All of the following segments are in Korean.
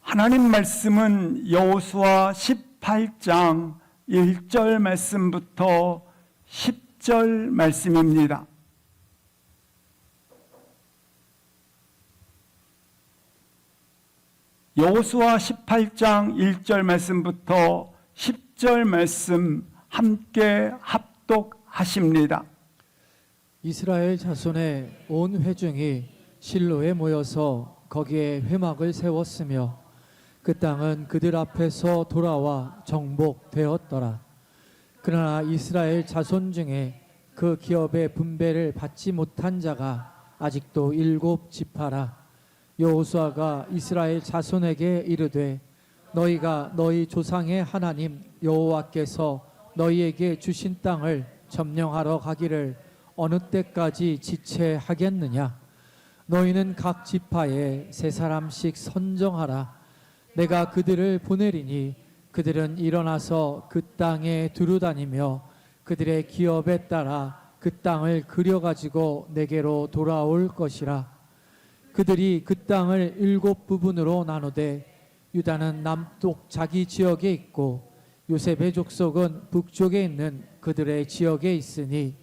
하나님 말씀은 여호수아 18장 1절 말씀부터 10절 말씀입니다. 여호수아 18장 1절 말씀부터 10절 말씀 함께 합독하십니다. 이스라엘 자손의 온 회중이 실로에 모여서 거기에 회막을 세웠으며 그 땅은 그들 앞에서 돌아와 정복되었더라. 그러나 이스라엘 자손 중에 그 기업의 분배를 받지 못한 자가 아직도 7지파라. 여호수아가 이스라엘 자손에게 이르되 너희가 너희 조상의 하나님 여호와께서 너희에게 주신 땅을 점령하러 가기를 어느 때까지 지체하겠느냐? 너희는 각 지파에 3사람씩 선정하라. 내가 그들을 보내리니 그들은 일어나서 그 땅에 두루다니며 그들의 기업에 따라 그 땅을 그려가지고 내게로 돌아올 것이라. 그들이 그 땅을 7부분으로 나누되 유다는 남쪽 자기 지역에 있고 요셉의 족속은 북쪽에 있는 그들의 지역에 있으니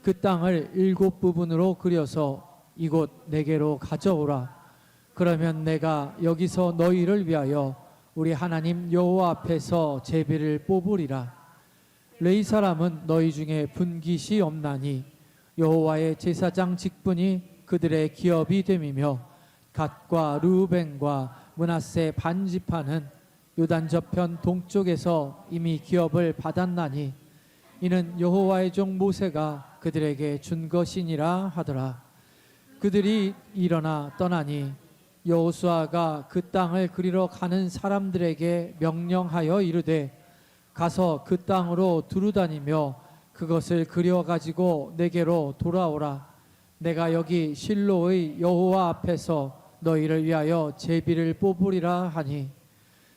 그 땅을 7부분으로 그려서 이곳 내게로 가져오라. 그러면 내가 여기서 너희를 위하여 우리 하나님 여호와 앞에서 제비를 뽑으리라. 레위 사람은 너희 중에 분깃이 없나니 여호와의 제사장 직분이 그들의 기업이 됨이며 갓과 르우벤과 므낫세 반지파는 요단 저편 동쪽에서 이미 기업을 받았나니 이는 여호와의 종 모세가 그들에게 준 것이니라 하더라. 그들이 일어나 떠나니 여호수아가 그 땅을 그리러 가는 사람들에게 명령하여 이르되 가서 그 땅으로 두루다니며 그것을 그려 가지고 내게로 돌아오라. 내가 여기 실로의 여호와 앞에서 너희를 위하여 제비를 뽑으리라 하니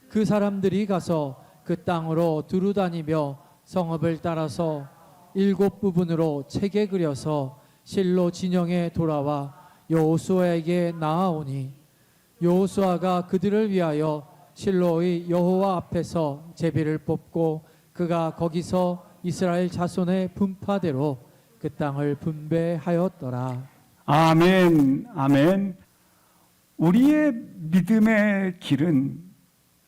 그 사람들이 가서 그 땅으로 두루다니며 성읍을 따라서 7부분으로 책에 그려서 실로 진영에 돌아와 여호수아에게 나아오니 여호수아가 그들을 위하여 실로의 여호와 앞에서 제비를 뽑고 그가 거기서 이스라엘 자손의 분파대로 그 땅을 분배하였더라. 아멘, 아멘. 우리의 믿음의 길은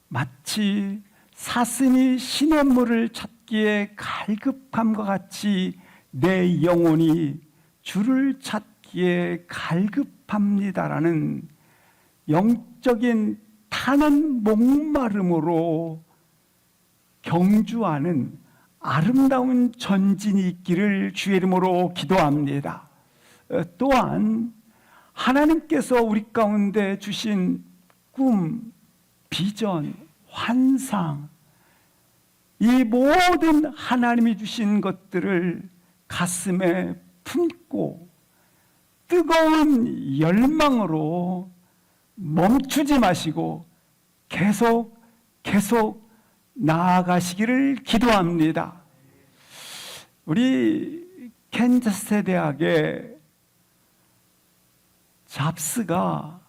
마치 사슴이 시냇물을 찾기에 갈급함과 같이 내 영혼이 주를 찾기에 갈급합니다라는 영적인 타는 목마름으로 경주하는 아름다운 전진이 있기를 주의 이름으로 기도합니다. 또한 하나님께서 우리 가운데 주신 꿈, 비전, 환상, 이 모든 하나님이 주신 것들을 가슴에 품고 뜨거운 열망으로 멈추지 마시고 계속 나아가시기를 기도합니다. 우리 캔자스 대학의 잡스가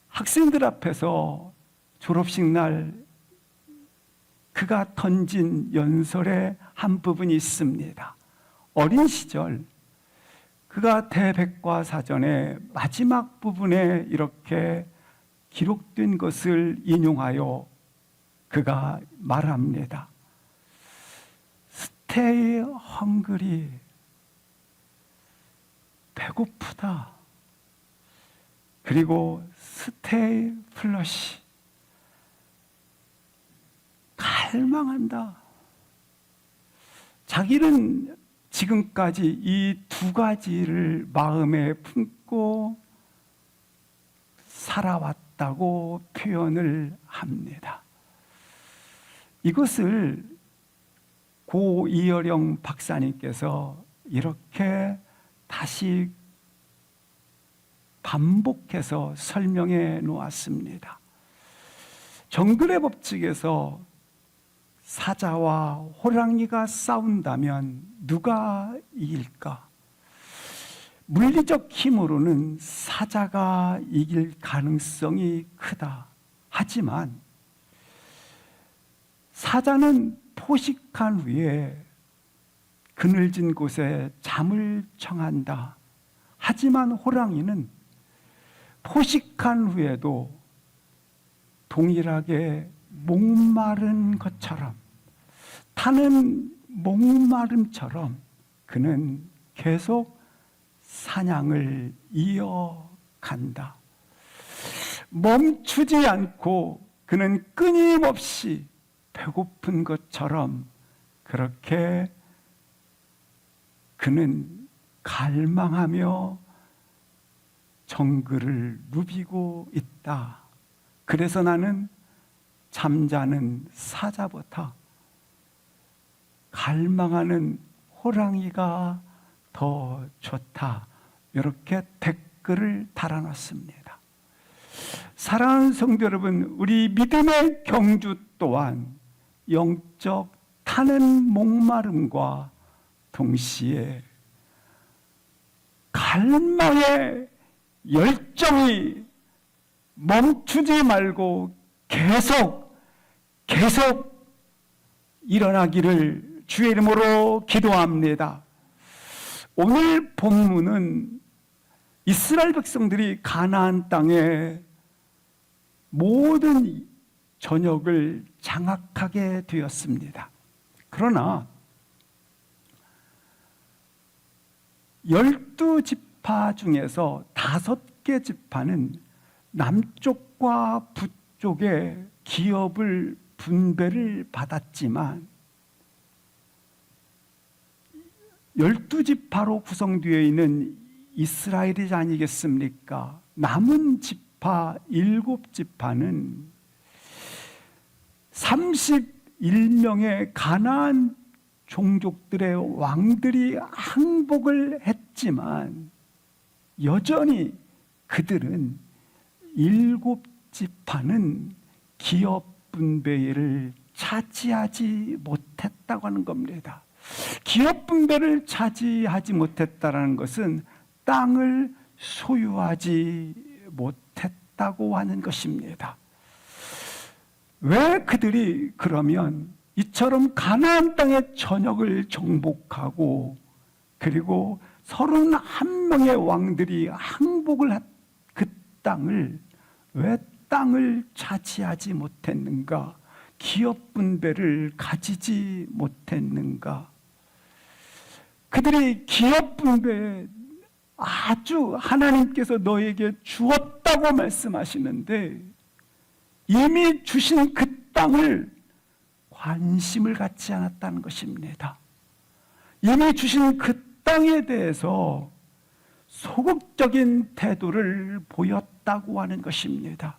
학생들 앞에서 졸업식 날 그가 던진 연설의 한 부분이 있습니다. 어린 시절 그가 대백과사전의 마지막 부분에 이렇게 기록된 것을 인용하여 그가 말합니다. Stay hungry. 배고프다. 그리고 Stay flush. 갈망한다. 자기는 지금까지 이 두 가지를 마음에 품고 살아왔다고 표현을 합니다. 이것을 고 이어령 박사님께서 이렇게 다시 반복해서 설명해 놓았습니다. 정글의 법칙에서 사자와 호랑이가 싸운다면 누가 이길까? 물리적 힘으로는 사자가 이길 가능성이 크다. 하지만 사자는 포식한 후에 그늘진 곳에 잠을 청한다. 하지만 호랑이는 포식한 후에도 동일하게 목마른 것처럼, 타는 목마름처럼 그는 계속 사냥을 이어간다. 멈추지 않고 그는 끊임없이 배고픈 것처럼 그렇게 그는 갈망하며 정글을 누비고 있다. 그래서 나는 잠자는 사자보다 갈망하는 호랑이가 더 좋다. 이렇게 댓글을 달아놨습니다. 사랑하는 성도 여러분, 우리 믿음의 경주 또한 영적 타는 목마름과 동시에 갈망의 열정이 멈추지 말고 계속 일어나기를 주의 이름으로 기도합니다. 오늘 본문은 이스라엘 백성들이 가나안 땅에 모든 전역을 장악하게 되었습니다. 그러나 12지파 중에서 5개 지파는 남쪽과 북쪽에 기업을 분배를 받았지만 12지파로 구성되어 있는 이스라엘이 아니겠습니까? 남은 지파 7지파는 31명의 가나안 종족들의 왕들이 항복을 했지만 여전히 그들은 7지파는 기업 분배를 차지하지 못했다고 하는 겁니다. 기업 분배를 차지하지 못했다는 것은 땅을 소유하지 못했다고 하는 것입니다. 왜 그들이 그러면 이처럼 가나안 땅의 전역을 정복하고 그리고 31명의 왕들이 항복을 한 그 땅을 왜 땅을 차지하지 못했는가? 기업 분배를 가지지 못했는가? 그들이 기업 분배 아주 하나님께서 너에게 주었다고 말씀하시는데 이미 주신 그 땅을 관심을 갖지 않았다는 것입니다. 이미 주신 그 땅에 대해서 소극적인 태도를 보였다고 하는 것입니다.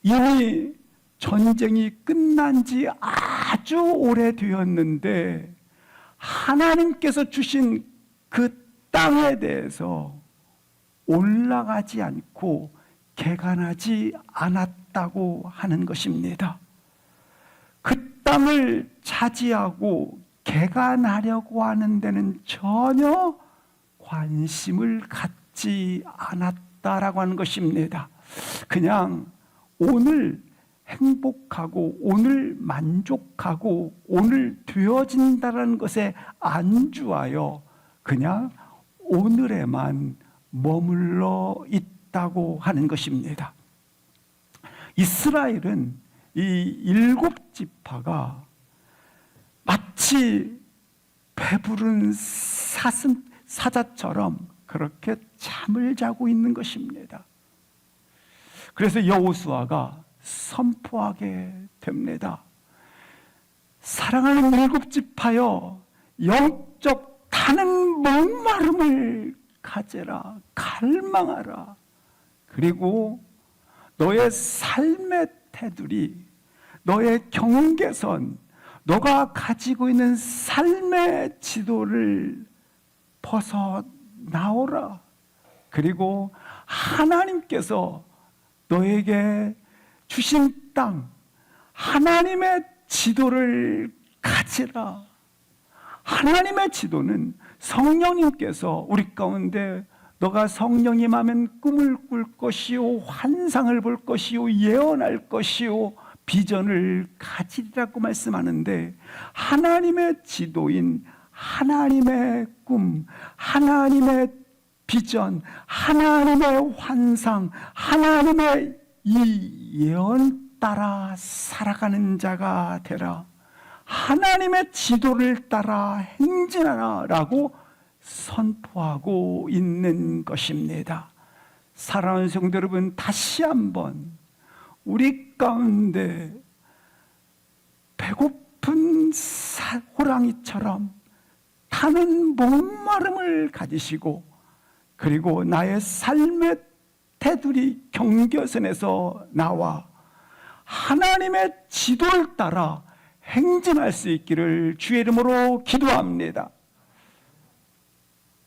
이미 전쟁이 끝난 지 아주 오래되었는데 하나님께서 주신 그 땅에 대해서 올라가지 않고 개간하지 않았다고 하는 것입니다. 그 땅을 차지하고 개간하려고 하는 데는 전혀 관심을 갖지 않았다라고 하는 것입니다. 그냥 오늘 행복하고 오늘 만족하고 오늘 되어진다는 것에 안주하여 그냥 오늘에만 머물러 있다고 하는 것입니다. 이스라엘은 이 7지파가 마치 배부른 사자처럼 그렇게 잠을 자고 있는 것입니다. 그래서 여호수아가 선포하게 됩니다. 사랑하는 7지파여, 영적 타는 목마름을 가져라, 갈망하라. 그리고 너의 삶의 테두리, 너의 경계선, 너가 가지고 있는 삶의 지도를 벗어나오라. 그리고 하나님께서 너에게 주신 땅, 하나님의 지도를 가지라. 하나님의 지도는 성령님께서 우리 가운데 너가 성령이 임하면 꿈을 꿀 것이요 환상을 볼 것이요 예언할 것이요 비전을 가지리라고 말씀하는데, 하나님의 지도인 하나님의 꿈, 하나님의 비전, 하나님의 환상, 하나님의 이 예언 따라 살아가는 자가 되라. 하나님의 지도를 따라 행진하라 라고 선포하고 있는 것입니다. 사랑하는 성도 여러분, 다시 한번 우리 가운데 배고픈 호랑이처럼 타는 목마름을 가지시고, 그리고 나의 삶의 테두리 경계선에서 나와 하나님의 지도를 따라 행진할 수 있기를 주의 이름으로 기도합니다.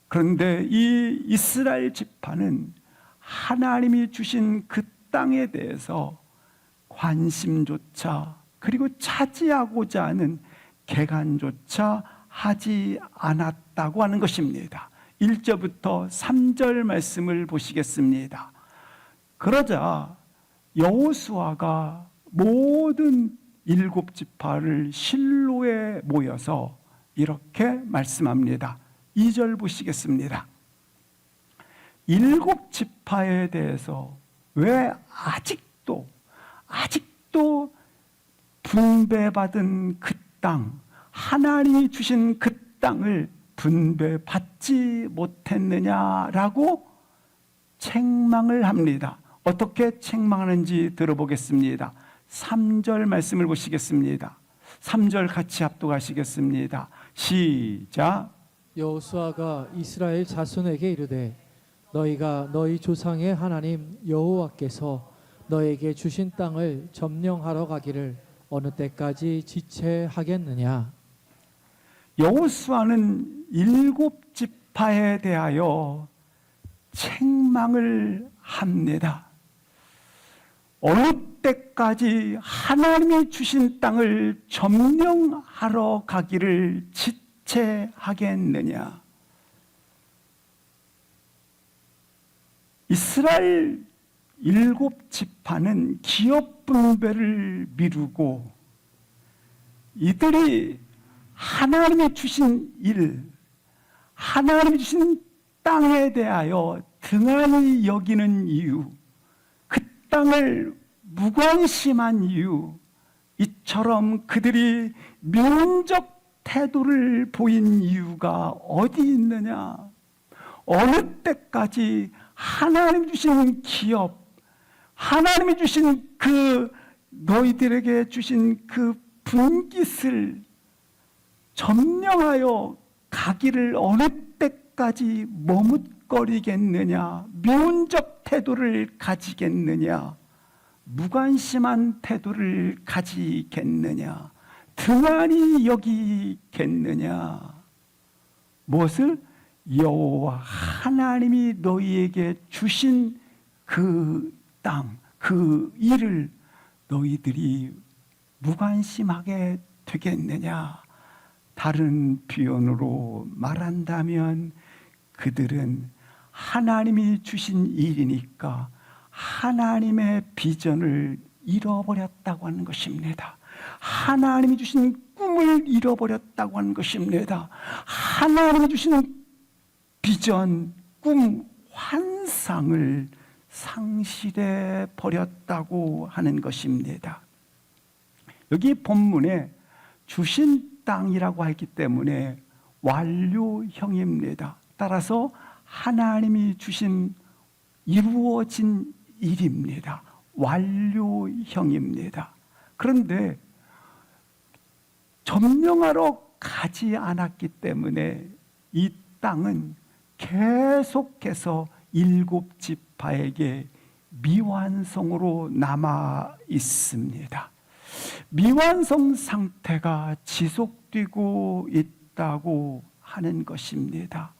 그런데 이 이스라엘 지파는 하나님이 주신 그 땅에 대해서 관심조차, 그리고 차지하고자 하는 개간조차 하지 않았다고 하는 것입니다. 1절부터 3절 말씀을 보시겠습니다. 그러자 여호수아가 모든 7지파를 실로에 모여서 이렇게 말씀합니다. 2절 보시겠습니다. 7지파에 대해서 왜 아직도 분배받은 그 땅, 하나님이 주신 그 땅을 분배받지 못했느냐라고 책망을 합니다. 어떻게 책망하는지 들어보겠습니다. 3절 말씀을 보시겠습니다. 3절 같이 합독하시겠습니다. 시작. 여호수아가 이스라엘 자손에게 이르되 너희가 너희 조상의 하나님 여호와께서 너에게 주신 땅을 점령하러 가기를 어느 때까지 지체하겠느냐. 여호수아는 7지파에 대하여 책망을 합니다. 어느 때까지 하나님이 주신 땅을 점령하러 가기를 지체하겠느냐. 이스라엘 7지파는 기업 분배를 미루고 이들이 하나님이 주신 일, 하나님이 주신 땅에 대하여 등한히 여기는 이유, 그 땅을 무관심한 이유, 이처럼 그들이 미온적 태도를 보인 이유가 어디 있느냐? 어느 때까지 하나님 주신 기업, 하나님이 주신 그 너희들에게 주신 그 분깃을 점령하여 가기를 어느 때까지 머뭇거리겠느냐? 미온적 태도를 가지겠느냐? 무관심한 태도를 가지겠느냐? 등한히 여기겠느냐? 무엇을? 여호와 하나님이 너희에게 주신 그 땅, 그 일을 너희들이 무관심하게 되겠느냐? 다른 표현으로 말한다면 그들은 하나님이 주신 일이니까 하나님의 비전을 잃어버렸다고 하는 것입니다. 하나님이 주신 꿈을 잃어버렸다고 하는 것입니다. 하나님이 주신 비전, 꿈, 환상을 상실해 버렸다고 하는 것입니다. 여기 본문에 주신 땅이라고 했기 때문에 완료형입니다. 따라서 하나님이 주신 이루어진 일입니다. 완료형입니다. 그런데 점령하러 가지 않았기 때문에 이 땅은 계속해서 7지파에게 미완성으로 남아 있습니다. 미완성 상태가 지속되고 있다고 하는 것입니다.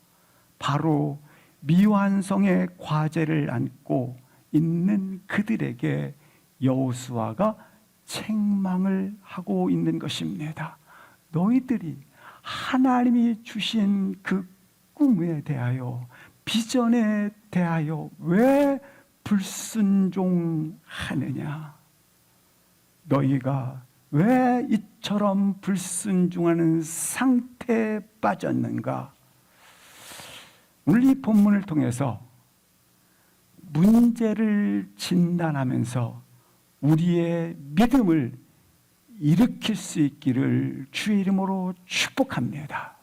바로 미완성의 과제를 안고 있는 그들에게 여호수아가 책망을 하고 있는 것입니다. 너희들이 하나님이 주신 그 꿈에 대하여 비전에 대하여 왜 불순종하느냐? 너희가 왜 이처럼 불순종하는 상태에 빠졌는가? 오늘 이 본문을 통해서 문제를 진단하면서 우리의 믿음을 일으킬 수 있기를 주의 이름으로 축복합니다.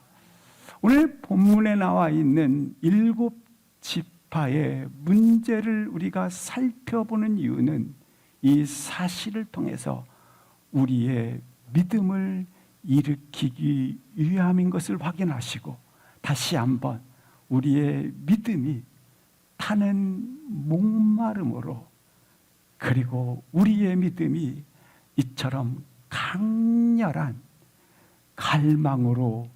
오늘 본문에 나와 있는 7지파의 문제를 우리가 살펴보는 이유는 이 사실을 통해서 우리의 믿음을 일으키기 위함인 것을 확인하시고 다시 한번 우리의 믿음이 타는 목마름으로 그리고 우리의 믿음이 이처럼 강렬한 갈망으로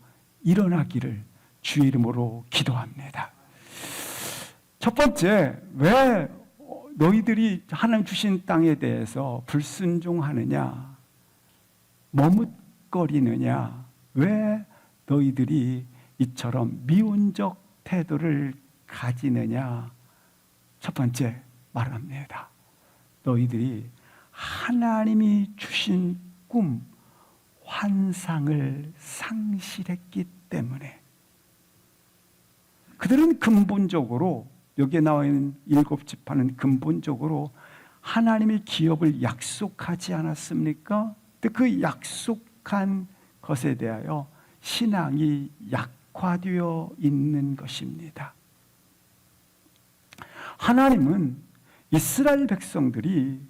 일어나기를 주의 이름으로 기도합니다. 첫 번째, 왜 너희들이 하나님 주신 땅에 대해서 불순종하느냐, 머뭇거리느냐, 왜 너희들이 이처럼 미온적 태도를 가지느냐? 첫 번째 말합니다. 너희들이 하나님이 주신 꿈, 환상을 상실했기 때문에 그들은 근본적으로 여기에 나와 있는 7지파는 근본적으로 하나님의 기업을 약속하지 않았습니까? 근데 그 약속한 것에 대하여 신앙이 약화되어 있는 것입니다. 하나님은 이스라엘 백성들이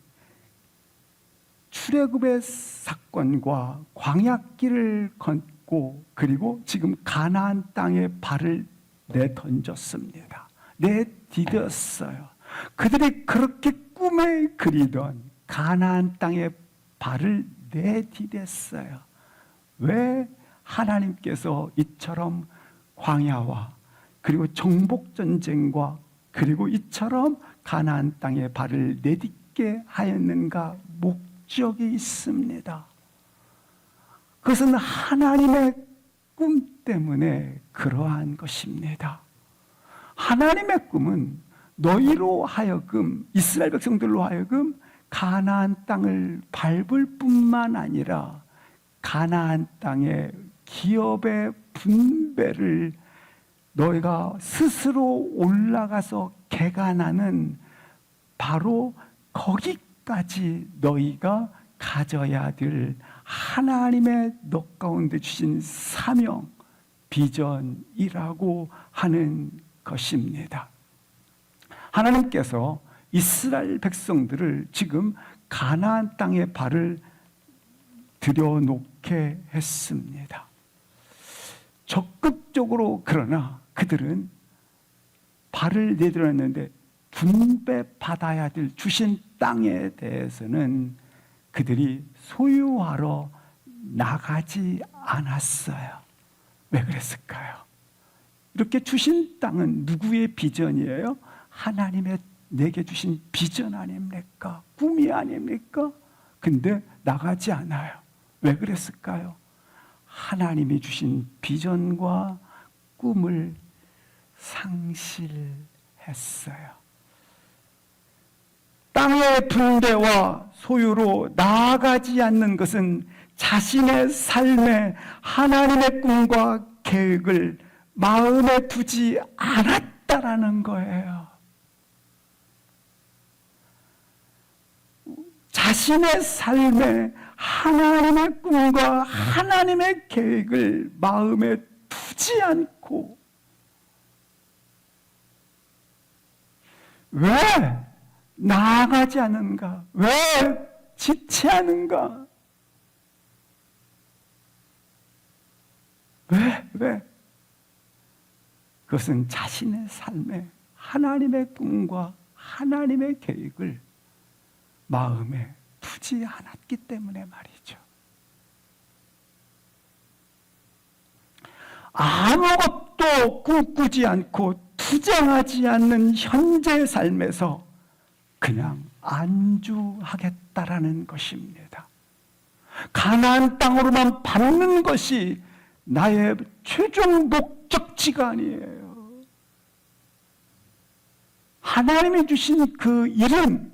출애굽의 사건과 광야길을 걷고 그리고 지금 가나안 땅에 발을 내던졌습니다. 내디뎠어요. 그들이 그렇게 꿈에 그리던 가나안 땅에 발을 내디뎠어요. 왜 하나님께서 이처럼 광야와 그리고 정복전쟁과 그리고 이처럼 가나안 땅에 발을 내딛게 하였는가? 목적이 있습니다. 그것은 하나님의 꿈 때문에 그러한 것입니다. 하나님의 꿈은 너희로 하여금, 이스라엘 백성들로 하여금 가나안 땅을 밟을 뿐만 아니라 가나안 땅의 기업의 분배를 너희가 스스로 올라가서 개간하는 바로 거기까지 너희가 가져야 될 하나님의 너 가운데 주신 사명, 비전이라고 하는 것입니다. 하나님께서 이스라엘 백성들을 지금 가나안 땅에 발을 들여놓게 했습니다. 적극적으로 그러나 그들은 발을 내들었는데 분배받아야 될 주신 땅에 대해서는 그들이 소유하러 나가지 않았어요. 왜 그랬을까요? 이렇게 주신 땅은 누구의 비전이에요? 하나님의 내게 주신 비전 아닙니까? 꿈이 아닙니까? 근데 나가지 않아요. 왜 그랬을까요? 하나님이 주신 비전과 꿈을 상실했어요. 땅의 분배와 소유로 나아가지 않는 것은 자신의 삶에 하나님의 꿈과 계획을 마음에 두지 않았다라는 거예요. 자신의 삶에 하나님의 꿈과 하나님의 계획을 마음에 두지 않고 왜 나아가지 않은가? 왜 지체하는가? 왜? 그것은 자신의 삶에 하나님의 꿈과 하나님의 계획을 마음에 두지 않았기 때문에 말이죠. 아무것도 꿈꾸지 않고 투쟁하지 않는 현재의 삶에서 그냥 안주하겠다라는 것입니다. 가나안 땅으로만 밟는 것이 나의 최종 목적지가 아니에요. 하나님이 주신 그 일은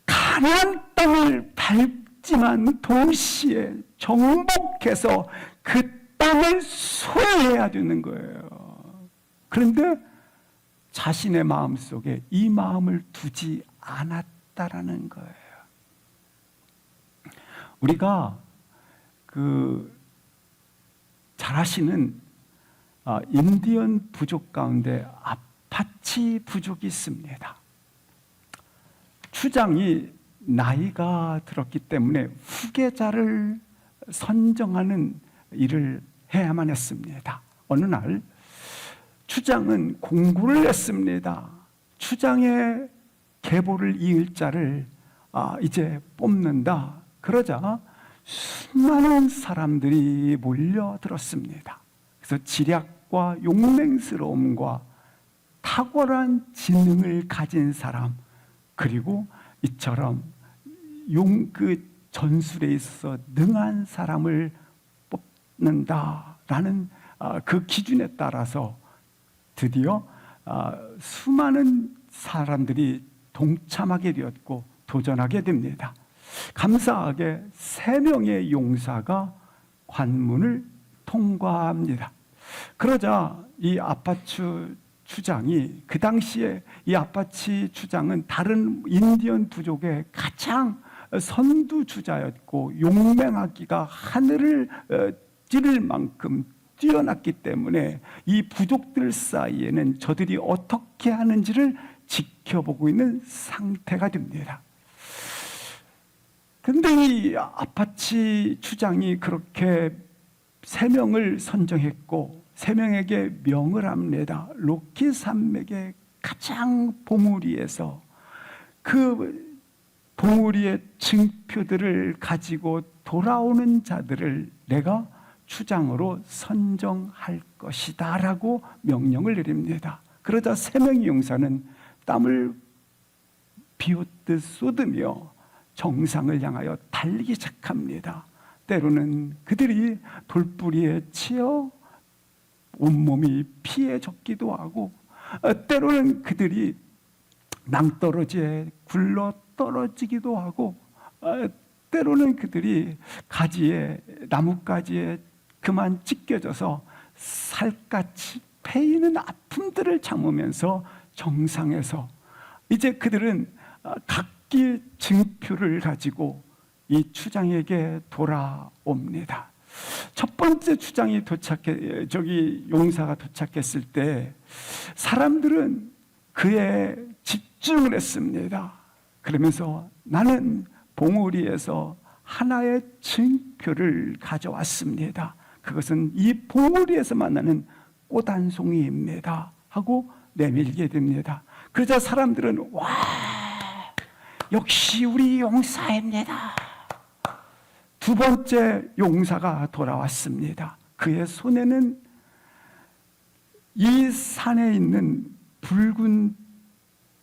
가나안 땅을 밟지만 동시에 정복해서 그 땅을 소유해야 되는 거예요. 그런데 자신의 마음속에 이 마음을 두지 않았다라는 거예요. 우리가 잘 아시는 인디언 부족 가운데 아파치 부족이 있습니다. 추장이 나이가 들었기 때문에 후계자를 선정하는 일을 해야만 했습니다. 어느 날 추장은 공고를 냈습니다. 추장의 계보를 이을 자를 이제 뽑는다. 그러자 수많은 사람들이 몰려들었습니다. 그래서 지략과 용맹스러움과 탁월한 지능을 가진 사람, 그리고 이처럼 전술에 있어서 능한 사람을 뽑는다라는 그 기준에 따라서 드디어 수많은 사람들이 동참하게 되었고 도전하게 됩니다. 감사하게 3명의 용사가 관문을 통과합니다. 그러자 이 아파치 추장이, 그 당시에 이 아파치 추장은 다른 인디언 부족의 가장 선두주자였고 용맹하기가 하늘을 찌를 만큼 뛰어났기 때문에 이 부족들 사이에는 저들이 어떻게 하는지를 지켜보고 있는 상태가 됩니다. 그런데 이 아파치 추장이 그렇게 3명을 선정했고 3명에게 명을 합니다. 로키 산맥의 가장 봉우리에서 그 봉우리의 증표들을 가지고 돌아오는 자들을 내가 추장으로 선정할 것이다 라고 명령을 내립니다. 그러자 3명의 용사는 땀을 비웃듯 쏟으며 정상을 향하여 달리기 시작합니다. 때로는 그들이 돌부리에 치여 온몸이 피에 젖기도 하고, 때로는 그들이 낭떠러지에 굴러 떨어지기도 하고, 때로는 그들이 나뭇가지에 그만 찢겨져서 살갗이 패이는 아픔들을 참으면서 정상에서 이제 그들은 각기 증표를 가지고 이 추장에게 돌아옵니다. 첫 번째 추장이 용사가 도착했을 때 사람들은 그에 집중을 했습니다. 그러면서 나는 봉우리에서 하나의 증표를 가져왔습니다. 그것은 이 봉우리에서 만나는 꽃 한 송이입니다 하고 내밀게 됩니다. 그러자 사람들은 와, 역시 우리 용사입니다. 두 번째 용사가 돌아왔습니다. 그의 손에는 이 산에 있는 붉은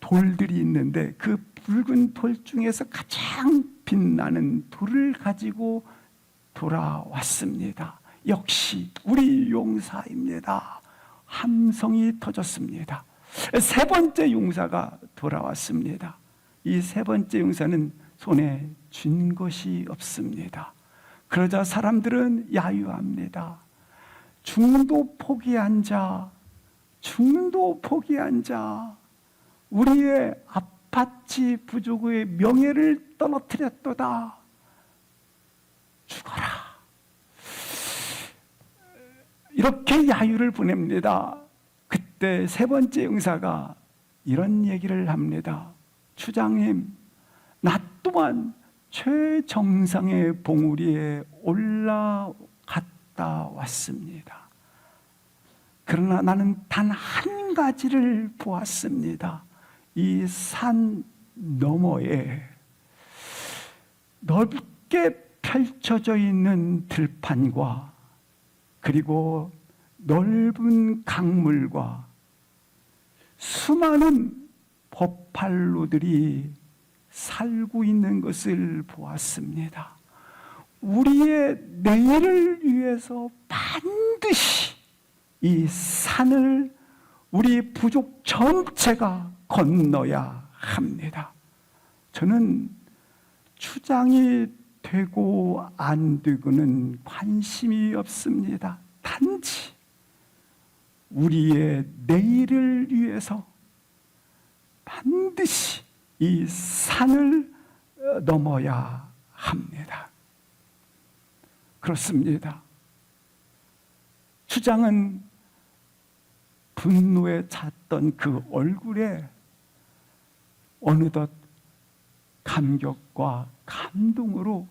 돌들이 있는데 그 붉은 돌 중에서 가장 빛나는 돌을 가지고 돌아왔습니다. 역시 우리 용사입니다. 함성이 터졌습니다. 세 번째 용사가 돌아왔습니다. 이 세 번째 용사는 손에 쥔 것이 없습니다. 그러자 사람들은 야유합니다. 중도 포기한 자, 우리의 아파치 부족의 명예를 떨어뜨렸도다. 죽어라. 이렇게 야유를 보냅니다. 그때 세 번째 용사가 이런 얘기를 합니다. 추장님, 나 또한 최정상의 봉우리에 올라갔다 왔습니다. 그러나 나는 단 한 가지를 보았습니다. 이 산 너머에 넓게 펼쳐져 있는 들판과 그리고 넓은 강물과 수많은 버팔로들이 살고 있는 것을 보았습니다. 우리의 내일을 위해서 반드시 이 산을 우리 부족 전체가 건너야 합니다. 저는 추장이 되고 안 되고는 관심이 없습니다. 단지 우리의 내일을 위해서 반드시 이 산을 넘어야 합니다. 그렇습니다. 추장은 분노에 찼던 그 얼굴에 어느덧 감격과 감동으로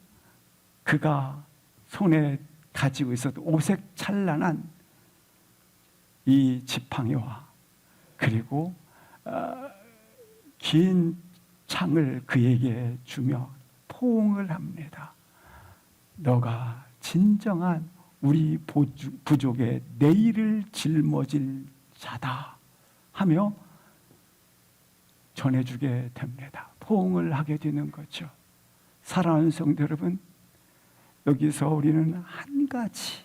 그가 손에 가지고 있었던 오색 찬란한 이 지팡이와 그리고 긴 창을 그에게 주며 포옹을 합니다. 너가 진정한 우리 부족의 내일을 짊어질 자다 하며 전해주게 됩니다. 포옹을 하게 되는 거죠. 사랑하는 성도 여러분, 여기서 우리는 한 가지,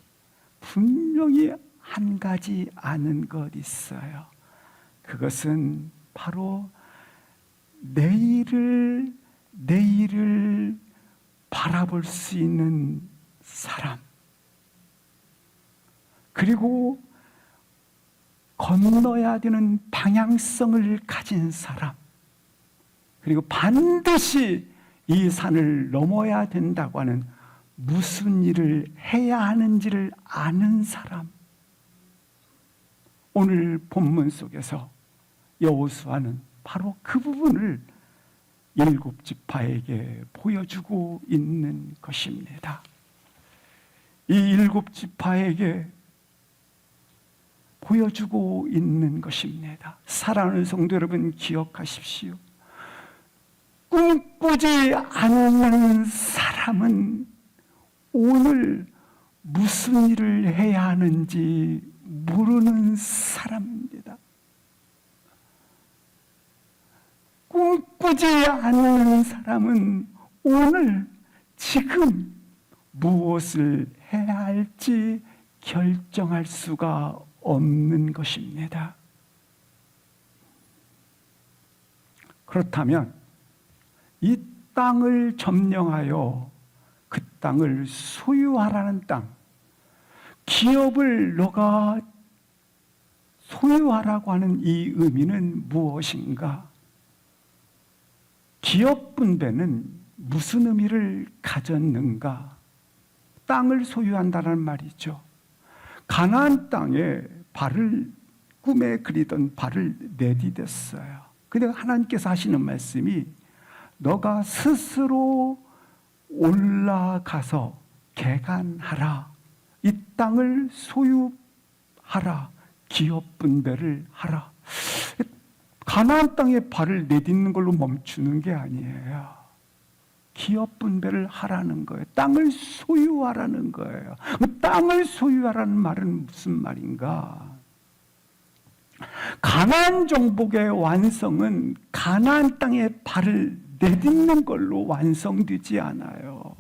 분명히 한 가지 아는 것 있어요. 그것은 바로 내일을 바라볼 수 있는 사람, 그리고 건너야 되는 방향성을 가진 사람, 그리고 반드시 이 산을 넘어야 된다고 하는 무슨 일을 해야 하는지를 아는 사람. 오늘 본문 속에서 여호수아는 바로 그 부분을 일곱 지파에게 보여주고 있는 것입니다. 이 일곱 지파에게 보여주고 있는 것입니다. 사랑하는 성도 여러분, 기억하십시오. 꿈꾸지 않는 사람은 오늘 무슨 일을 해야 하는지 모르는 사람입니다. 꿈꾸지 않는 사람은 오늘 지금 무엇을 해야 할지 결정할 수가 없는 것입니다. 그렇다면 이 땅을 점령하여 그 땅을 소유하라는 땅, 기업을 너가 소유하라고 하는 이 의미는 무엇인가? 기업 분배는 무슨 의미를 가졌는가? 땅을 소유한다는 말이죠. 가나안 땅에 발을 꿈에 그리던 발을 내디뎠어요. 근데 하나님께서 하시는 말씀이 너가 스스로 올라가서 개간하라. 이 땅을 소유하라. 기업 분배를 하라. 가나안 땅에 발을 내딛는 걸로 멈추는 게 아니에요. 기업 분배를 하라는 거예요. 땅을 소유하라는 거예요. 땅을 소유하라는 말은 무슨 말인가? 가나안 정복의 완성은 가나안 땅에 발을 내딛는 걸로 완성되지 않아요.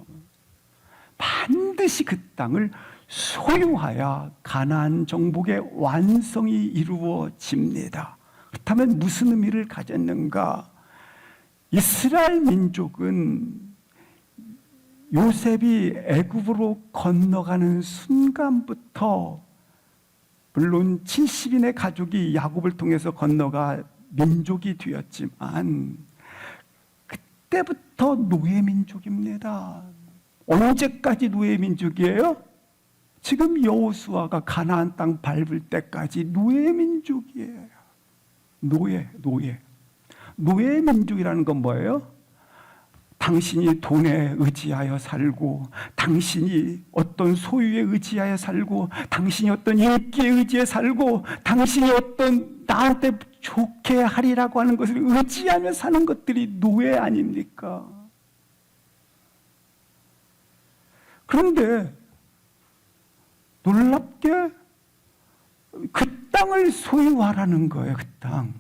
반드시 그 땅을 소유하여 가나안 정복의 완성이 이루어집니다. 그렇다면 무슨 의미를 가졌는가? 이스라엘 민족은 요셉이 애굽으로 건너가는 순간부터 물론 70인의 가족이 야곱을 통해서 건너가 민족이 되었지만 그때부터 노예 민족입니다. 언제까지 노예 민족이에요? 지금 여호수아가 가나안 땅 밟을 때까지 노예 민족이에요. 노예 민족이라는 건 뭐예요? 당신이 돈에 의지하여 살고, 당신이 어떤 소유에 의지하여 살고, 당신이 어떤 인기에 의지해 살고, 당신이 어떤 나한테 좋게 하리라고 하는 것을 의지하며 사는 것들이 노예 아닙니까? 그런데 놀랍게 그 땅을 소유하라는 거예요. 그 땅.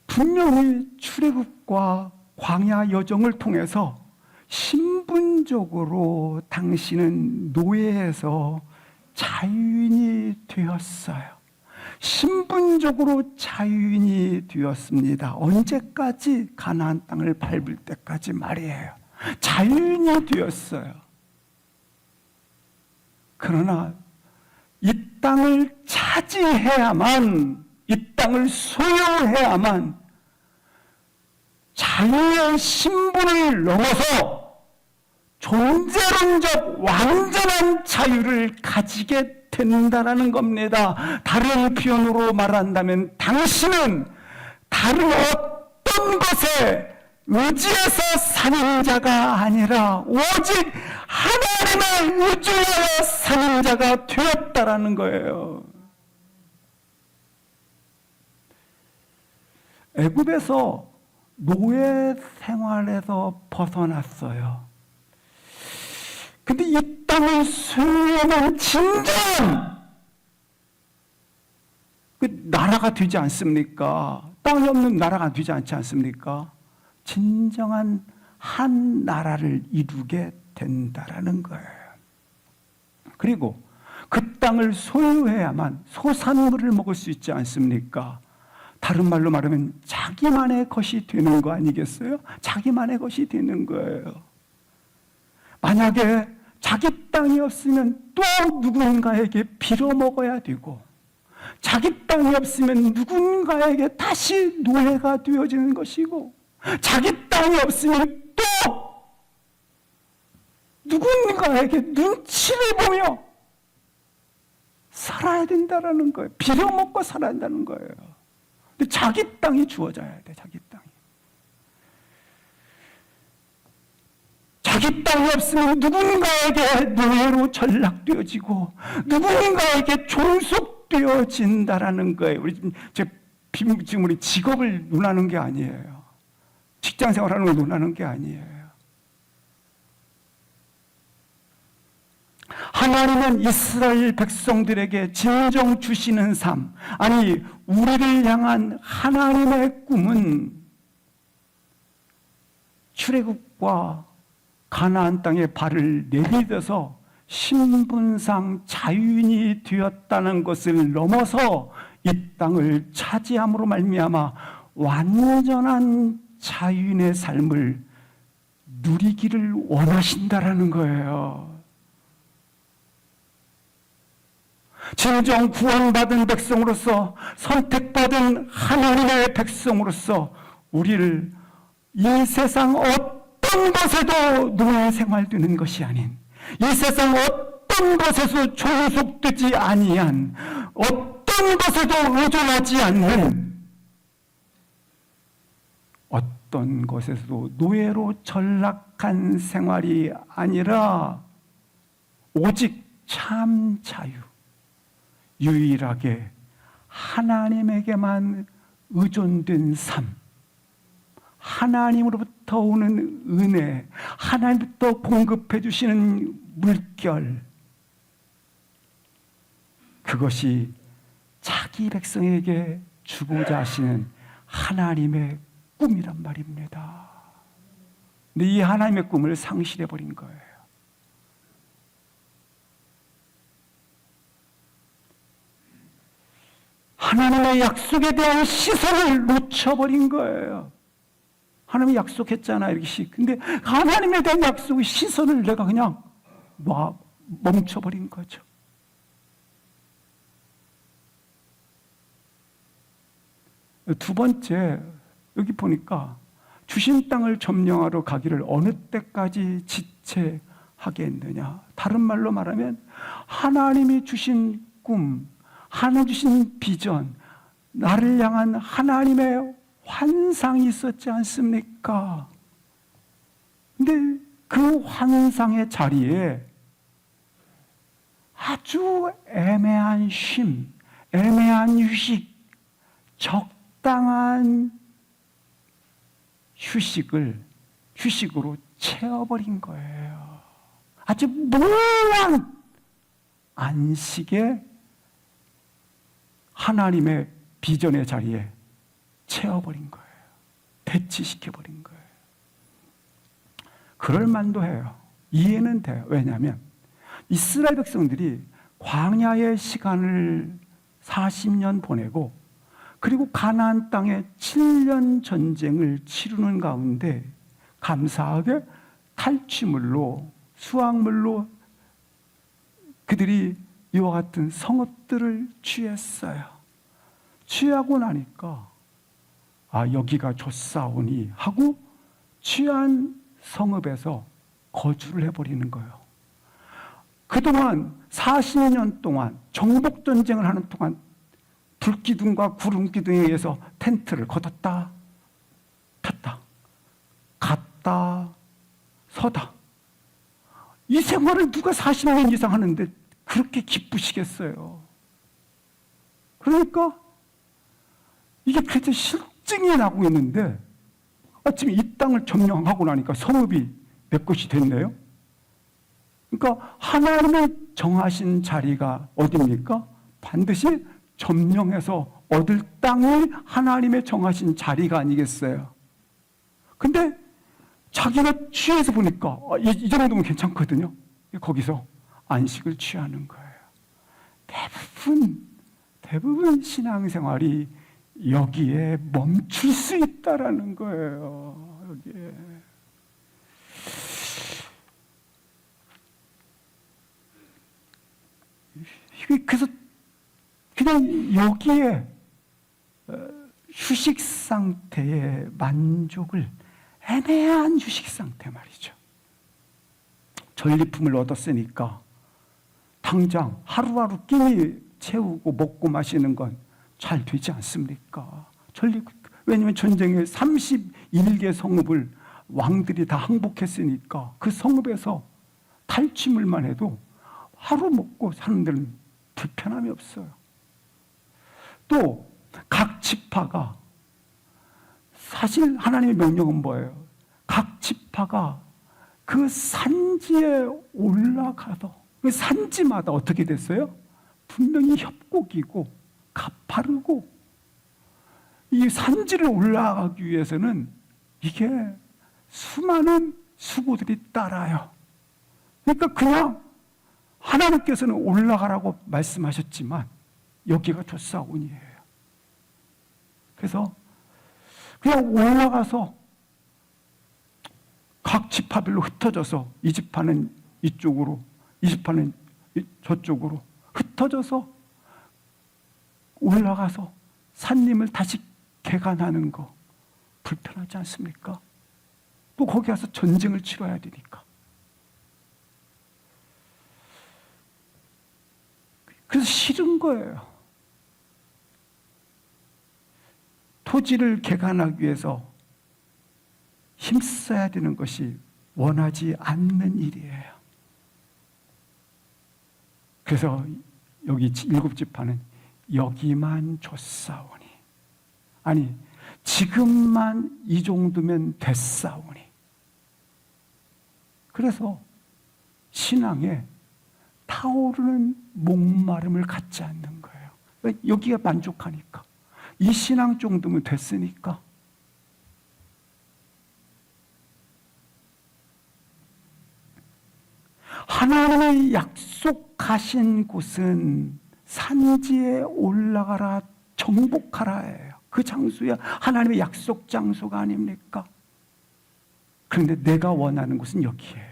분명히 출애굽과 광야 여정을 통해서 신분적으로 당신은 노예에서 자유인이 되었어요. 신분적으로 자유인이 되었습니다. 언제까지? 가나안 땅을 밟을 때까지 말이에요. 자유인이 되었어요. 그러나 이 땅을 차지해야만, 이 땅을 소유해야만 자유의 신분을 넘어서 존재론적 완전한 자유를 가지게 된다는 겁니다. 다른 표현으로 말한다면 당신은 다른 어떤 것에 의지해서 사는 자가 아니라 오직 하나님을 의지하여 사는 자가 되었다라는 거예요. 애굽에서 노예 생활에서 벗어났어요. 근데 이 땅을 소유하면 진정한 그 나라가 되지 않습니까? 땅이 없는 나라가 되지 않지 않습니까? 진정한 한 나라를 이루게 된다라는 거예요. 그리고 그 땅을 소유해야만 소산물을 먹을 수 있지 않습니까? 다른 말로 말하면 자기만의 것이 되는 거 아니겠어요? 자기만의 것이 되는 거예요. 만약에 자기 땅이 없으면 또 누군가에게 빌어먹어야 되고, 자기 땅이 없으면 누군가에게 다시 노예가 되어지는 것이고, 자기 땅이 없으면 또 누군가에게 눈치를 보며 살아야 된다는 거예요. 빌어먹고 살아야 한다는 거예요. 근데 자기 땅이 주어져야 돼, 자기 땅이. 자기 땅이 없으면 누군가에게 노예로 전락되어지고 누군가에게 종속되어진다라는 거예요. 지금 우리 직업을 논하는 게 아니에요. 직장 생활하는 걸 논하는 게 아니에요. 하나님은 이스라엘 백성들에게 진정 주시는 삶, 아니 우리를 향한 하나님의 꿈은 출애굽과 가나안 땅에 발을 내딛어서 신분상 자유인이 되었다는 것을 넘어서 이 땅을 차지함으로 말미암아 완전한 자유인의 삶을 누리기를 원하신다라는 거예요. 진정 구원받은 백성으로서, 선택받은 하나님의 백성으로서 우리를 이 세상 어떤 것에도 노예 생활되는 것이 아닌, 이 세상 어떤 것에서 종속되지 아니한, 어떤 것에도 의존하지 않는, 어떤 것에서도 노예로 전락한 생활이 아니라 오직 참 자유, 유일하게 하나님에게만 의존된 삶, 하나님으로부터 오는 은혜, 하나님부터 공급해 주시는 물결, 그것이 자기 백성에게 주고자 하시는 하나님의 꿈이란 말입니다. 근데 이 하나님의 꿈을 상실해 버린 거예요. 하나님의 약속에 대한 시선을 놓쳐버린 거예요. 하나님이 약속했잖아, 이렇게. 근데 하나님에 대한 약속의 시선을 내가 그냥 멈춰버린 거죠. 두 번째, 여기 보니까 주신 땅을 점령하러 가기를 어느 때까지 지체하겠느냐. 다른 말로 말하면 하나님이 주신 꿈, 하나님 주신 비전, 나를 향한 하나님의 환상이 있었지 않습니까? 근데 그 환상의 자리에 아주 애매한 쉼, 애매한 휴식, 적당한 휴식으로 채워버린 거예요. 아주 무한 안식의 하나님의 비전의 자리에 채워버린 거예요. 배치시켜버린 거예요. 그럴 만도 해요. 이해는 돼요. 왜냐하면 이스라엘 백성들이 광야의 시간을 40년 보내고 그리고 가나안 땅에 7년 전쟁을 치르는 가운데 감사하게 탈취물로 수확물로 그들이 이와 같은 성읍들을 취했어요. 취하고 나니까 여기가 좋사오니 하고 취한 성읍에서 거주를 해버리는 거예요. 그동안 40년 동안 정복전쟁을 하는 동안 불기둥과 구름기둥에 의해서 텐트를 걷었다 폈다 갔다 서다, 이 생활을 누가 40년 이상 하는데 그렇게 기쁘시겠어요? 그러니까 이게 그래서 실증이 나고 있는데 지금 이 땅을 점령하고 나니까 성읍이 내 것이 됐네요. 그러니까 하나님의 정하신 자리가 어디입니까? 반드시 점령해서 얻을 땅이 하나님의 정하신 자리가 아니겠어요? 근데 자기가 취해서 보니까 이 정도면 괜찮거든요. 거기서 안식을 취하는 거예요. 대부분 신앙생활이 여기에 멈출 수 있다라는 거예요. 여기에. 그래서 그냥 여기에 휴식 상태의 만족을, 애매한 휴식 상태 말이죠. 전리품을 얻었으니까 당장 하루하루 끼니 채우고 먹고 마시는 건 잘 되지 않습니까? 왜냐하면 전쟁에 31개 성읍을 왕들이 다 항복했으니까 그 성읍에서 탈취물만 해도 하루 먹고 사는 데는 불편함이 없어요. 또 각 지파가, 사실 하나님의 명령은 뭐예요? 각 지파가 그 산지에 올라가서 그 산지마다 어떻게 됐어요? 분명히 협곡이고 가파르고, 이 산지를 올라가기 위해서는 이게 수많은 수고들이 따라요. 그러니까 그냥 하나님께서는 올라가라고 말씀하셨지만 여기가 좋사온이에요. 그래서 그냥 올라가서 각 지파별로 흩어져서, 이 지파는 이쪽으로, 이 지파는 저쪽으로 흩어져서 올라가서 산림을 다시 개간하는 거 불편하지 않습니까? 또 거기 가서 전쟁을 치러야 되니까. 그래서 싫은 거예요. 토지를 개간하기 위해서 힘써야 되는 것이 원하지 않는 일이에요. 그래서 여기 7지파는 여기만 좋사오니, 아니 지금만 이 정도면 됐사오니. 그래서 신앙에 타오르는 목마름을 갖지 않는 거예요. 여기가 만족하니까, 이 신앙 정도면 됐으니까. 하나님의 약속하신 곳은 산지에 올라가라, 정복하라예요. 그 장소야 하나님의 약속 장소가 아닙니까? 그런데 내가 원하는 곳은 여기예요.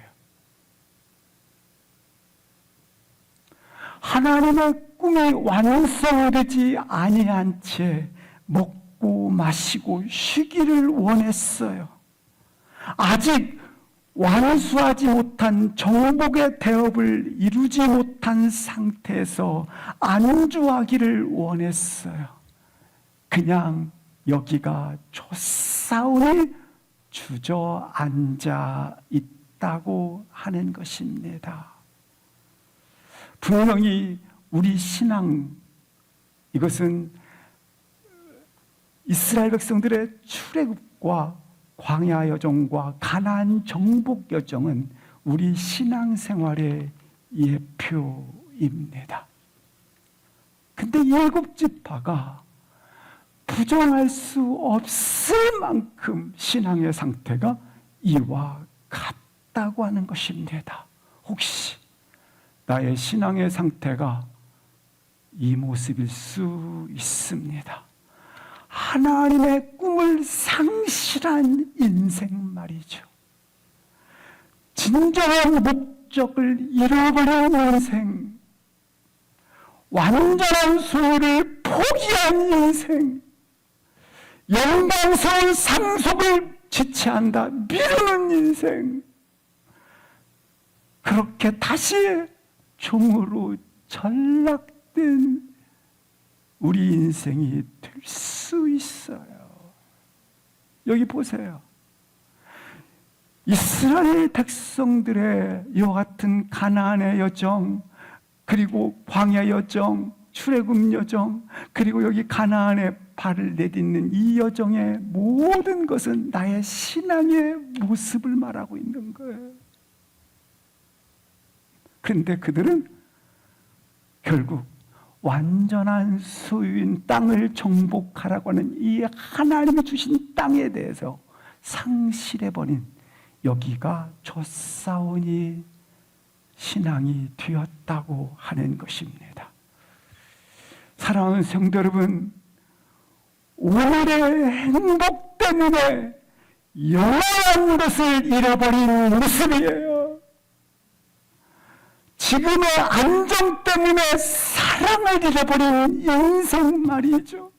하나님의 꿈이 완성되지 아니한 채 먹고 마시고 쉬기를 원했어요. 아직 완수하지 못한 정복의 대업을 이루지 못한 상태에서 안주하기를 원했어요. 그냥 여기가 좋사오니 주저앉아 있다고 하는 것입니다. 분명히 우리 신앙, 이것은 이스라엘 백성들의 출애굽과 광야 여정과 가나안 정복 여정은 우리 신앙생활의 예표입니다. 근데 7지파가 부정할 수 없을 만큼 신앙의 상태가 이와 되었다고 하는 것입니다. 혹시 나의 신앙의 상태가 이 모습일 수 있습니다. 하나님의 꿈을 상실한 인생 말이죠. 진정한 목적을 잃어버린 인생, 완전한 소유를 포기한 인생, 영광스러운 상속을 지체한다 미루는 인생, 그렇게 다시 종으로 전락된 우리 인생이 될 수 있어요. 여기 보세요. 이스라엘 백성들의 이와 같은 가나안의 여정, 그리고 광야 여정, 출애굽 여정, 그리고 여기 가나안에 발을 내딛는 이 여정의 모든 것은 나의 신앙의 모습을 말하고 있는 거예요. 그런데 그들은 결국 완전한 소유인 땅을 정복하라고 하는 이 하나님이 주신 땅에 대해서 상실해버린, 여기가 좁사오니 신앙이 되었다고 하는 것입니다. 사랑하는 성도 여러분, 오늘의 행복 때문에 영원한 것을 잃어버린 모습이에요. 지금의 안정 때문에 사랑을 잃어버린 인생 말이죠.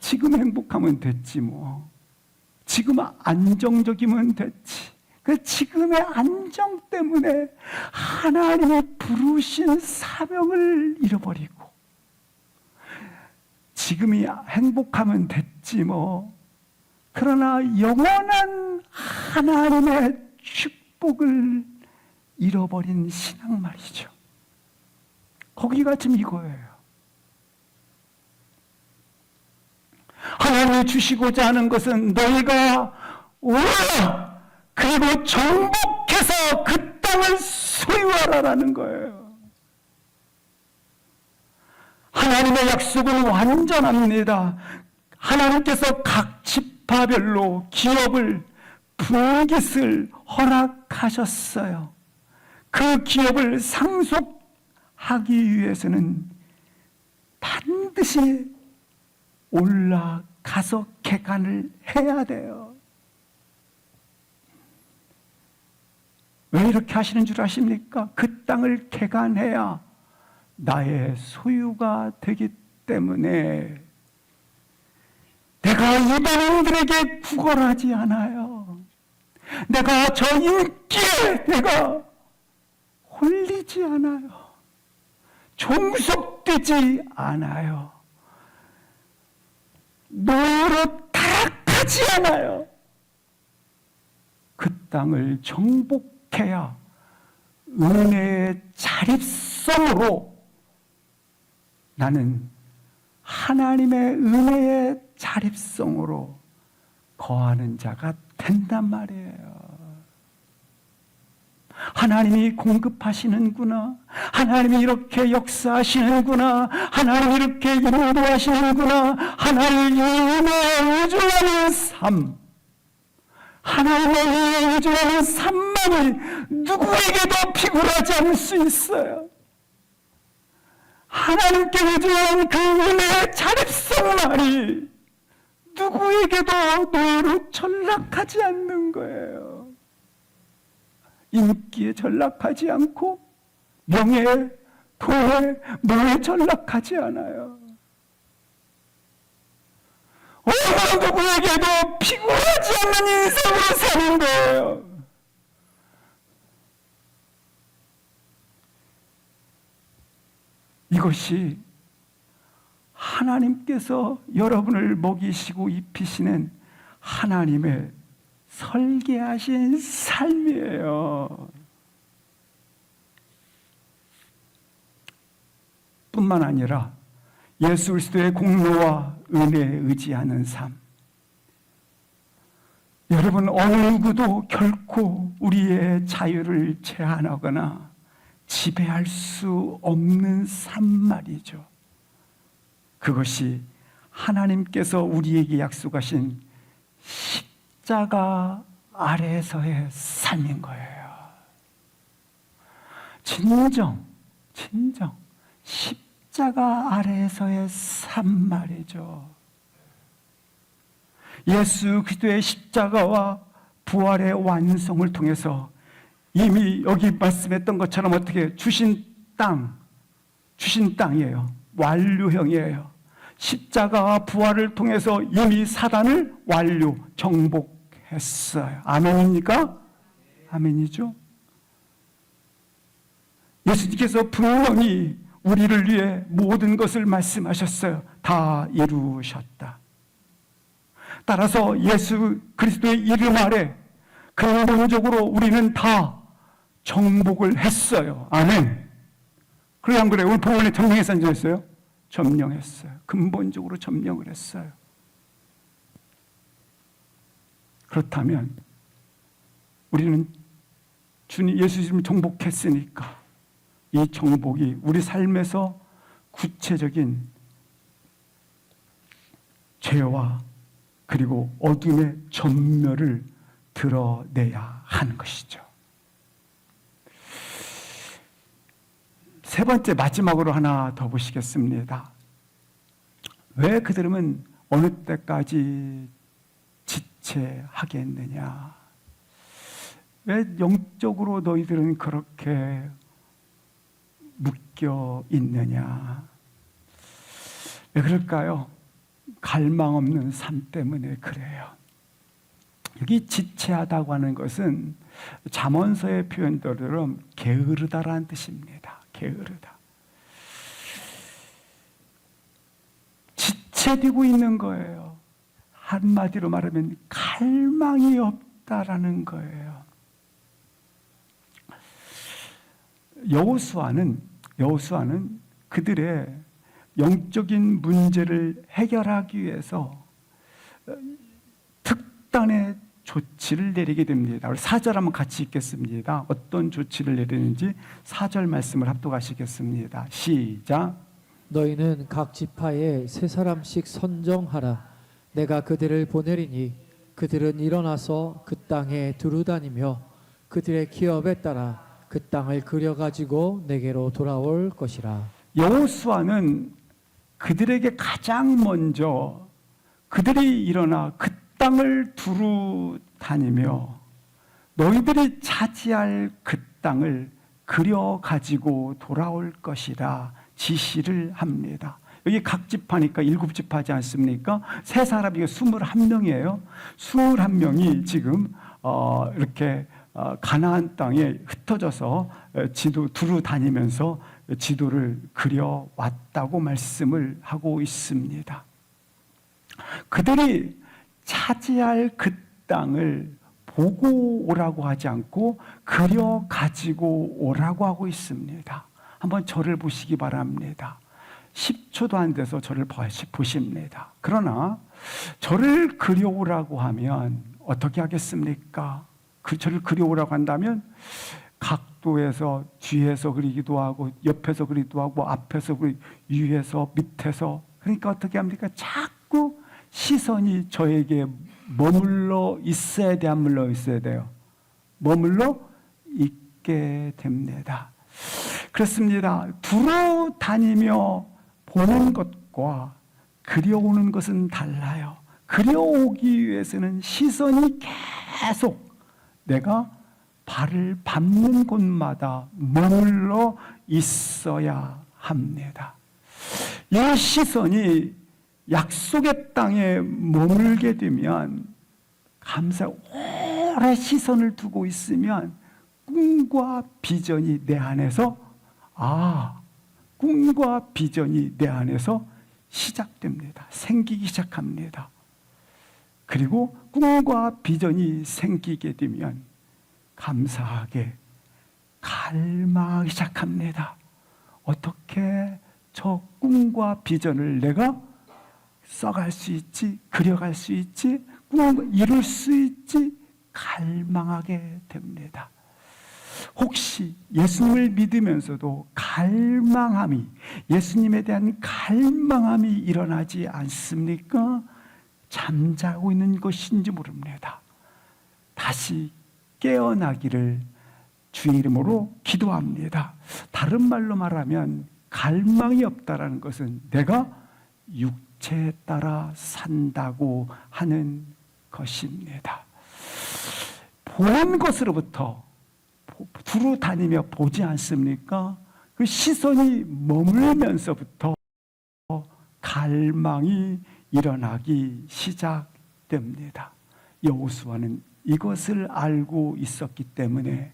지금 행복하면 됐지 뭐. 지금 안정적이면 됐지. 그 지금의 안정 때문에 하나님의 부르신 사명을 잃어버리고, 지금이 행복하면 됐지 뭐. 그러나 영원한 하나님의 축복을 잃어버린 신앙 말이죠. 거기가 지금 이거예요. 하나님이 주시고자 하는 것은 너희가 오라, 그리고 정복해서 그 땅을 소유하라라는 거예요. 하나님의 약속은 완전합니다. 하나님께서 각 지파별로 기업을, 분깃을 허락하셨어요. 그 기업을 상속하기 위해서는 반드시 올라가서 개간을 해야 돼요. 왜 이렇게 하시는 줄 아십니까? 그 땅을 개간해야 나의 소유가 되기 때문에. 내가 이방인들에게 구걸하지 않아요. 내가 저 인기에 내가 홀리지 않아요. 종속되지 않아요. 노예로 타락하지 않아요. 그 땅을 정복해야 은혜의 자립성으로 나는 하나님의 은혜의 자립성으로 거하는 자가 된단 말이에요. 하나님이 공급하시는구나. 하나님이 이렇게 역사하시는구나. 하나님이 이렇게 인도하시는구나. 하나님의 은혜에 의존하는 삶, 하나님의 은혜에 의존하는 삶만이 누구에게도 피곤하지 않을 수 있어요. 하나님께 의존하는 그 은혜의 자립성만이 누구에게도 노예로 전락하지 않는 거예요. 인기에 전락하지 않고, 명예, 도에, 뭐에 전락하지 않아요. 어느 누구에게도 피곤하지 않는 인생으로 사는 거예요. 이것이 하나님께서 여러분을 먹이시고 입히시는 하나님의 설계하신 삶이에요. 뿐만 아니라 예수 그리스도의 공로와 은혜에 의지하는 삶. 여러분, 어느 누구도 결코 우리의 자유를 제한하거나 지배할 수 없는 삶 말이죠. 그것이 하나님께서 우리에게 약속하신 십자가 아래에서의 삶인 거예요. 진정 십자가 아래에서의 삶 말이죠. 예수 그리스도의 십자가와 부활의 완성을 통해서 이미 여기 말씀했던 것처럼 어떻게 주신 땅이에요. 완료형이에요. 십자가와 부활을 통해서 이미 사단을 정복했어요. 아멘입니까? 아멘이죠. 예수님께서 분명히 우리를 위해 모든 것을 말씀하셨어요. 다 이루셨다. 따라서 예수 그리스도의 이름 아래 근본적으로 우리는 다 정복을 했어요. 아멘. 그래 안 그래요? 오늘 본문에 점령했어요, 안 했어요? 점령했어요. 근본적으로 점령을 했어요. 그렇다면 우리는 주님 예수 이름을 정복했으니까 이 정복이 우리 삶에서 구체적인 죄와 그리고 어둠의 전멸을 드러내야 하는 것이죠. 세 번째 마지막으로 하나 더 보시겠습니다. 왜 그들은 어느 때까지 지체하겠느냐? 왜 영적으로 너희들은 그렇게 묶여 있느냐? 왜 그럴까요? 갈망 없는 삶 때문에 그래요. 여기 지체하다고 하는 것은 잠언서의 표현대로 게으르다라는 뜻입니다. 게으르다. 지체되고 있는 거예요. 한마디로 말하면 갈망이 없다라는 거예요. 여호수아는 그들의 영적인 문제를 해결하기 위해서 특단의 조치를 내리게 됩니다. 우리 4절 한번 같이 읽겠습니다. 어떤 조치를 내리는지 4절 말씀을 합독하시겠습니다. 시작. 너희는 각 지파에 세 사람씩 선정하라. 내가 그들을 보내리니 그들은 일어나서 그 땅에 두루다니며 그들의 기업에 따라 그 땅을 그려가지고 내게로 돌아올 것이라. 여호수아는 그들에게 가장 먼저 그들이 일어나 그 땅을 두루 다니며 너희들이 차지할 그 땅을 그려 가지고 돌아올 것이라 지시를 합니다. 여기 각 지파니까 7지파지 않습니까? 세 사람이 21명이에요. 21명이 지금 이렇게 가나안 땅에 흩어져서 두루 다니면서 지도를 그려왔다고 말씀을 하고 있습니다. 그들이 차지할 그 땅을 보고 오라고 하지 않고 그려 가지고 오라고 하고 있습니다. 한번 저를 보시기 바랍니다. 10초도 안 돼서 저를 보십니다. 그러나 저를 그려오라고 하면 어떻게 하겠습니까? 저를 그려오라고 한다면 각도에서 뒤에서 그리기도 하고 옆에서 그리기도 하고 앞에서 그리고 위에서 밑에서 그러니까 어떻게 합니까? 자꾸 시선이 저에게 머물러 있어야 돼, 안 머물러 있어야 돼요? 머물러 있게 됩니다. 그렇습니다. 두루 다니며 보는 것과 그려오는 것은 달라요. 그려오기 위해서는 시선이 계속 내가 발을 밟는 곳마다 머물러 있어야 합니다. 이 시선이 약속의 땅에 머물게 되면 오래 시선을 두고 있으면 꿈과 비전이 내 안에서 꿈과 비전이 내 안에서 시작됩니다. 생기기 시작합니다. 그리고 꿈과 비전이 생기게 되면 감사하게 갈망하기 시작합니다. 어떻게 저 꿈과 비전을 내가 써갈 수 있지, 그려갈 수 있지, 이룰 수 있지, 갈망하게 됩니다. 혹시 예수님을 믿으면서도 예수님에 대한 갈망함이 일어나지 않습니까? 잠자고 있는 것인지 모릅니다. 다시 깨어나기를 주의 이름으로 기도합니다. 다른 말로 말하면 갈망이 없다라는 것은 내가 육체에 따라 산다고 하는 것입니다. 보는 것으로부터 두루 다니며 보지 않습니까? 그 시선이 머물면서부터 갈망이 일어나기 시작됩니다. 여호수아는 이것을 알고 있었기 때문에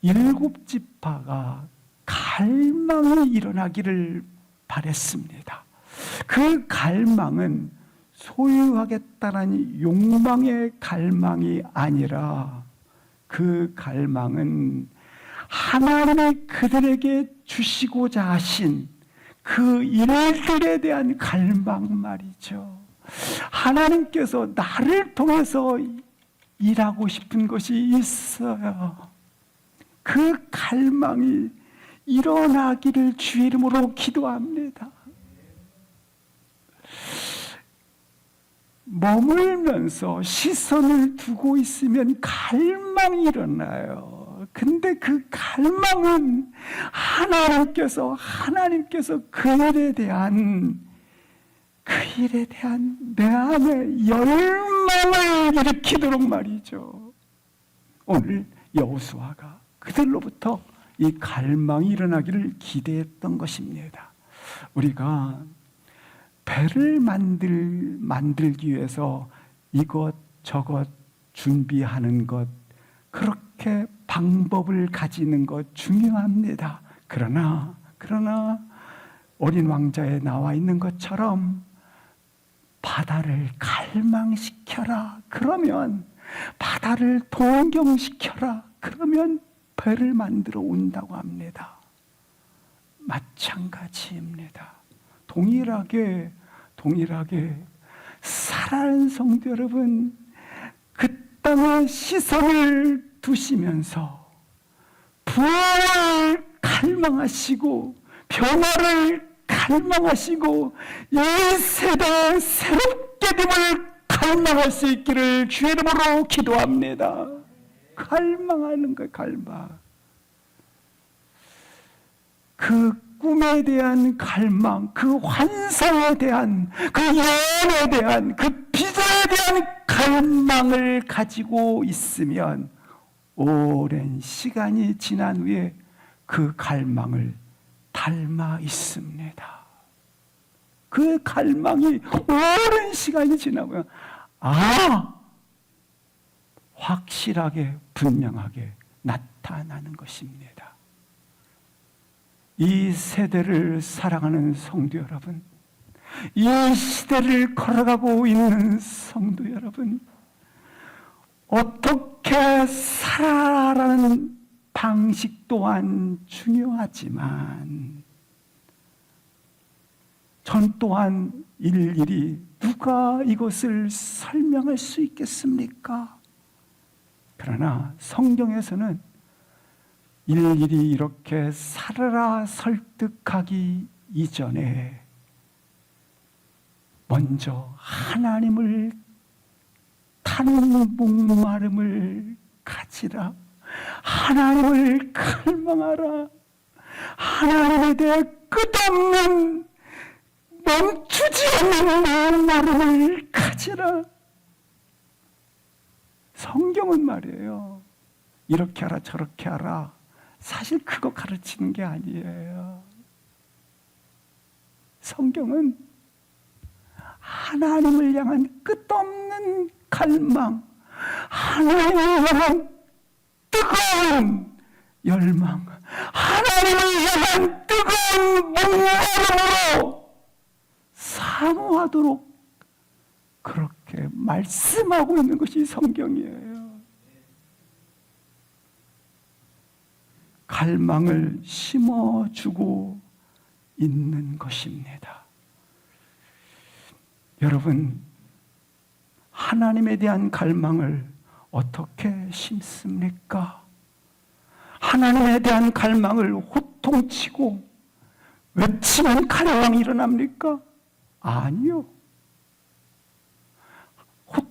7지파가 갈망이 일어나기를 바랬습니다. 그 갈망은 소유하겠다는 욕망의 갈망이 아니라 그 갈망은 하나님이 그들에게 주시고자 하신 그 일들에 대한 갈망 말이죠. 하나님께서 나를 통해서 일하고 싶은 것이 있어요. 그 갈망이 일어나기를 주의 이름으로 기도합니다. 머물면서 시선을 두고 있으면 갈망이 일어나요. 근데 그 갈망은 하나님께서 그 일에 대한 내 안에 열망을 일으키도록 말이죠. 오늘 여호수아가 그들로부터 이 갈망이 일어나기를 기대했던 것입니다. 우리가 배를 만들기 위해서 이것저것 준비하는 것, 그렇게 방법을 가지는 것 중요합니다. 그러나 어린 왕자에 나와 있는 것처럼 바다를 갈망시켜라. 그러면 바다를 동경시켜라. 그러면 배를 만들어 온다고 합니다. 마찬가지입니다. 동일하게 사랑하는 성도 여러분, 그 땅에 시선을 두시면서 부활을 갈망하시고 변화를 갈망하시고 이 세대 새롭게 됨을 갈망할 수 있기를 주의 이름으로 기도합니다. 갈망하는 거예요. 갈망. 그 꿈에 대한 갈망, 그 환상에 대한, 그 예언에 대한, 그 비전에 대한 갈망을 가지고 있으면 오랜 시간이 지난 후에 그 갈망을 닮아 있습니다. 그 갈망이 오랜 시간이 지나면 확실하게 분명하게 나타나는 것입니다. 이 세대를 사랑하는 성도 여러분, 이 시대를 걸어가고 있는 성도 여러분, 어떻게 살아라는 방식 또한 중요하지만 전 또한 일일이 누가 이것을 설명할 수 있겠습니까? 그러나 성경에서는 일일이 이렇게 살아라 설득하기 이전에 먼저 하나님을 타는 목마름을 가지라. 하나님을 갈망하라. 하나님에 대해 끝없는 멈추지 않는 목마름을 가지라. 성경은 말이에요. 이렇게 하라 저렇게 하라. 사실 그거 가르치는 게 아니에요. 성경은 하나님을 향한 끝없는 갈망, 하나님을 향한 뜨거운 열망, 하나님을 향한 뜨거운 목마름으로 사모하도록 그렇게 말씀하고 있는 것이 성경이에요. 갈망을 심어주고 있는 것입니다. 여러분, 하나님에 대한 갈망을 어떻게 심습니까? 하나님에 대한 갈망을 호통치고 외치면 갈망이 일어납니까? 아니요.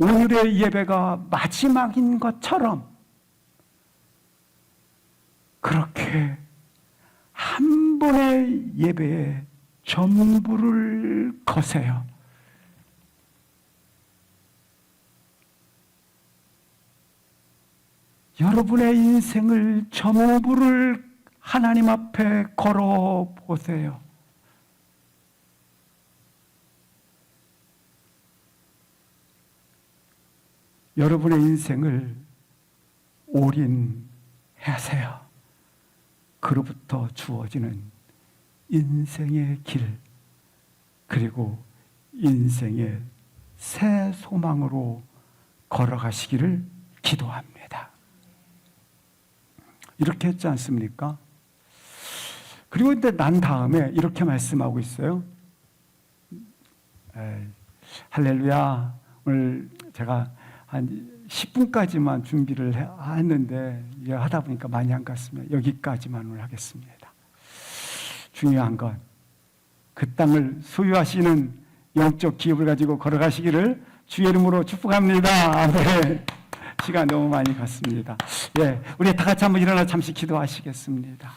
오늘의 예배가 마지막인 것처럼 그렇게 한 번의 예배에 전부를 거세요. 여러분의 인생을 전부를 하나님 앞에 걸어 보세요. 여러분의 인생을 올인하세요. 그로부터 주어지는 인생의 길, 그리고 인생의 새 소망으로 걸어가시기를 기도합니다. 이렇게 했지 않습니까? 그리고 이제 난 다음에 이렇게 말씀하고 있어요. 할렐루야. 오늘 제가 한 10분까지만 준비를 했는데 이제 하다 보니까 많이 안 갔으면 여기까지만 오늘 하겠습니다. 중요한 건 그 땅을 소유하시는 영적 기업을 가지고 걸어가시기를 주의 이름으로 축복합니다. 아멘. 시간 너무 많이 갔습니다. 예, 우리 다 같이 한번 일어나 잠시 기도하시겠습니다.